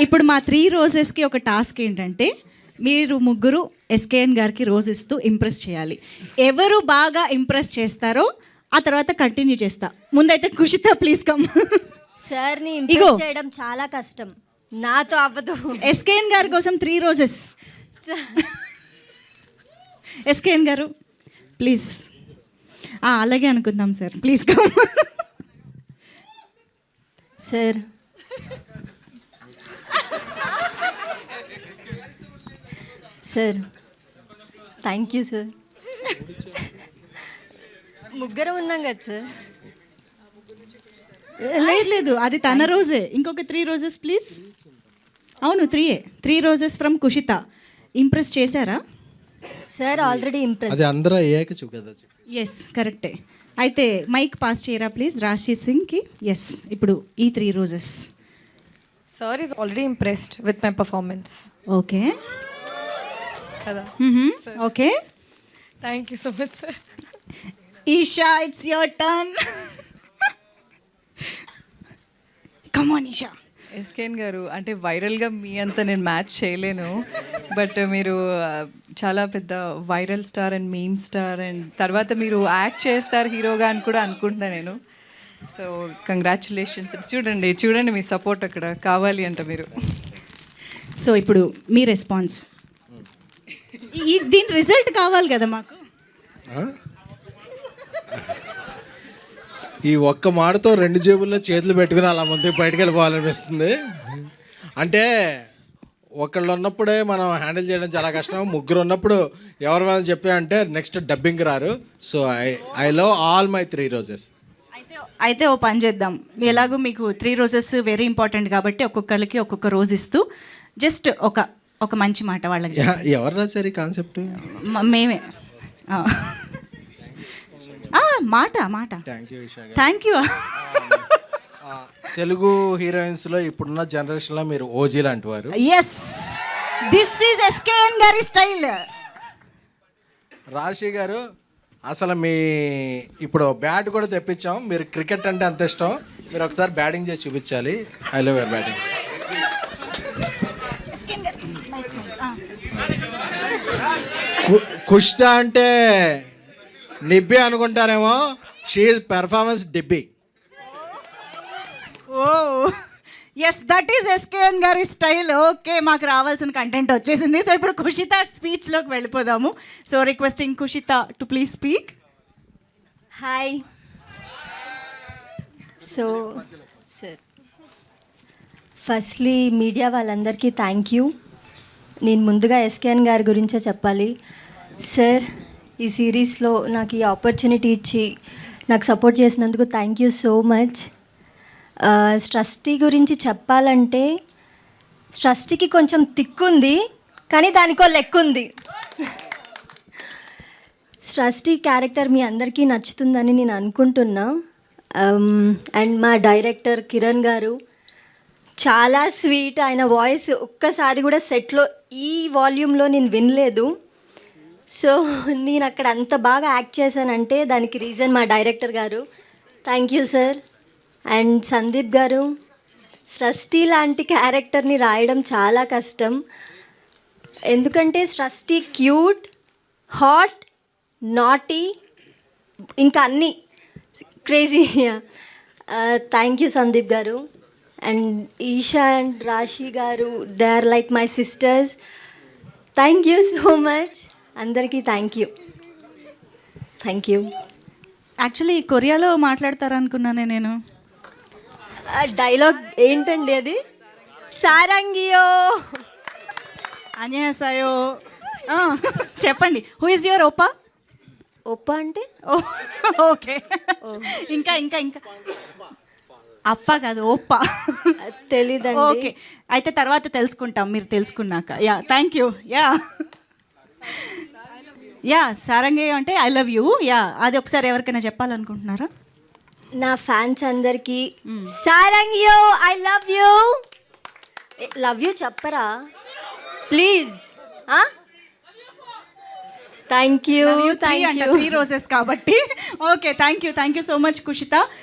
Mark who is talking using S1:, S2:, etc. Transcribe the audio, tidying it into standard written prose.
S1: ఇప్పుడు మా 3 రోజెస్కి ఒక టాస్క్ ఏంటంటే మీరు ముగ్గురు ఎస్కేఎన్ గారికి రోజ్ ఇస్తూ ఇంప్రెస్ చేయాలి. ఎవరు బాగా ఇంప్రెస్ చేస్తారో ఆ తర్వాత కంటిన్యూ చేస్తా. ముందైతే కుషిత ప్లీజ్ కమ్.
S2: సార్ని ఇంప్రెస్ చేయడం చాలా కష్టం, నాతో అవ్వదు.
S1: ఎస్కేఎన్ గారి కోసం 3 రోజెస్. ఎస్కేఎన్ గారు ప్లీజ్. అలాగే అనుకుందాం sir, please come.
S2: Sir sir thank you sir. ముగ్గురం ఉన్నాం కదా సార్.
S1: లేదు అది తన రోజే. ఇంకొక 3 రోజెస్ ప్లీజ్. అవును 3 రోజెస్ ఫ్రమ్ కుషిత. ఇంప్రెస్ చేశారా
S2: సార్? Already impress.
S3: అది అందరూ అయ్యాక కదా.
S1: ఎస్ కరెక్టే. అయితే మైక్ పాస్ చేయరా ప్లీజ్ రాశి సింగ్కి. ఎస్ ఇప్పుడు ఈ 3 roses.
S4: Sir is already impressed with my performance.
S1: Okay
S4: Kada.
S1: Okay.
S4: Thank you so much, sir.
S1: Esha it's your turn. Come on Esha.
S5: SKN garu, అంటే వైరల్గా మీ అంతా నేను మ్యాచ్ చేయలేను, బట్ మీరు చాలా పెద్ద viral star and meme star, and తర్వాత మీరు యాక్ట్ చేస్తారు హీరోగా అని కూడా అనుకుంటున్నా నేను. So congratulations. చూడండి మీ సపోర్ట్ అక్కడ కావాలి అంట మీరు.
S1: సో ఇప్పుడు మీ రెస్పాన్స్. దీని రిజల్ట్ కావాలి కదా మాకు.
S3: ఈ ఒక్క మాటతో 2 జేబుల్లో చేతులు పెట్టుకుని అలా ముందుకు బయటకు వెళ్ళిపోవాలనిపిస్తుంది. అంటే ఒకళ్ళు ఉన్నప్పుడే మనం హ్యాండిల్ చేయడం చాలా కష్టం. ముగ్గురు ఉన్నప్పుడు ఎవరి మీద చెప్పామంటే నెక్స్ట్ డబ్బింగ్ రారు. So I love all my 3 roses.
S1: అయితే ఓ పని చేద్దాం. ఎలాగో మీకు 3 రోజెస్ వెరీ ఇంపార్టెంట్ కాబట్టి ఒక్కొక్కరికి ఒక్కొక్క రోజు ఇస్తూ జస్ట్ ఒక మంచి మాట వాళ్ళకి.
S3: ఎవరు రాశారు ఈ కాన్సెప్ట్?
S1: మేమే. మాట థ్యాంక్ యూ.
S3: తెలుగు హీరోయిన్స్లో ఇప్పుడున్న జనరేషన్లో మీరు ఓజీ లాంటి వారు.
S1: ఎస్ దిస్ ఈజ్ ఎస్కేఎన్ గారి స్టైల్.
S3: రాశి గారు, అసలు మీ ఇప్పుడు బ్యాట్ కూడా తెప్పించాం. మీరు క్రికెట్ అంటే అంత ఇష్టం, మీరు ఒకసారి బ్యాటింగ్ చేసి చూపించాలి. I love your batting. కుష్తా అంటే నిబ్బి అనుకుంటారేమో, షీఈ్ పెర్ఫార్మెన్స్ డిబ్బి.
S1: Oh yes that is SKN గారి స్టైల్. ఓకే, మాకు రావాల్సిన కంటెంట్ వచ్చేసింది. సో ఇప్పుడు కుషిత స్పీచ్లోకి వెళ్ళిపోదాము. So requesting Kushita to please speak.
S2: Hi. So sir firstly media వాళ్ళందరికీ థ్యాంక్ యూ. నేను ముందుగా ఎస్కేఎన్ గారి గురించే చెప్పాలి. సార్ ఈ సిరీస్లో నాకు ఈ ఆపర్చునిటీ ఇచ్చి నాకు సపోర్ట్ చేసినందుకు థ్యాంక్ యూ సో మచ్. స్ట్రస్టీ గురించి చెప్పాలంటే స్ట్రస్టీకి కొంచెం తిక్కుంది, కానీ దానికో లెక్కుంది. స్ట్రస్టీ క్యారెక్టర్ మీ అందరికీ నచ్చుతుందని నేను అనుకుంటున్నా. అండ్ మా డైరెక్టర్ కిరణ్ గారు చాలా స్వీట్. ఆయన వాయిస్ ఒక్కసారి కూడా సెట్లో ఈ వాల్యూమ్లో నేను వినలేదు. సో నేను అక్కడ అంత బాగా యాక్ట్ చేశానంటే దానికి రీజన్ మా డైరెక్టర్ గారు. Thank you sir. And Sandeep గారు, స్రష్టి లాంటి క్యారెక్టర్ని రాయడం చాలా కష్టం. ఎందుకంటే స్రష్టి క్యూట్, హాట్, నాటీ, ఇంకా అన్నీ క్రేజీ. థ్యాంక్ యూ సందీప్ గారు. అండ్ ఈషా అండ్ రాశి గారు, they are like my sisters. Thank you so much. అందరికీ థ్యాంక్ యూ.
S1: యాక్చువల్లీ కొరియాలో మాట్లాడతారనుకున్నానే నేను.
S2: డైలాగ్ ఏంటండి అది? సారంగియో
S1: అన్యాసాయో. చెప్పండి. హూ ఇస్ యువర్ ఓపా?
S2: ఓపా అంటే
S1: ఓకే. ఇంకా ఇంకా ఇంకా అప్ప కాదు, ఓప్పా.
S2: తెలీదండి.
S1: ఓకే, అయితే తర్వాత తెలుసుకుంటాం మీరు తెలుసుకున్నాక. Yeah thank you. యా సారంగే అంటే ఐ లవ్ యూ. యా అది ఒకసారి ఎవరికైనా చెప్పాలనుకుంటున్నారా?
S2: నా ఫ్యాన్స్ అందరికీ సారంగియో I love you. Love you చెప్పరా ప్లీజ్. Thank you.
S1: 3 రోజెస్ కాబట్టి. Okay thank you so much Kushitha.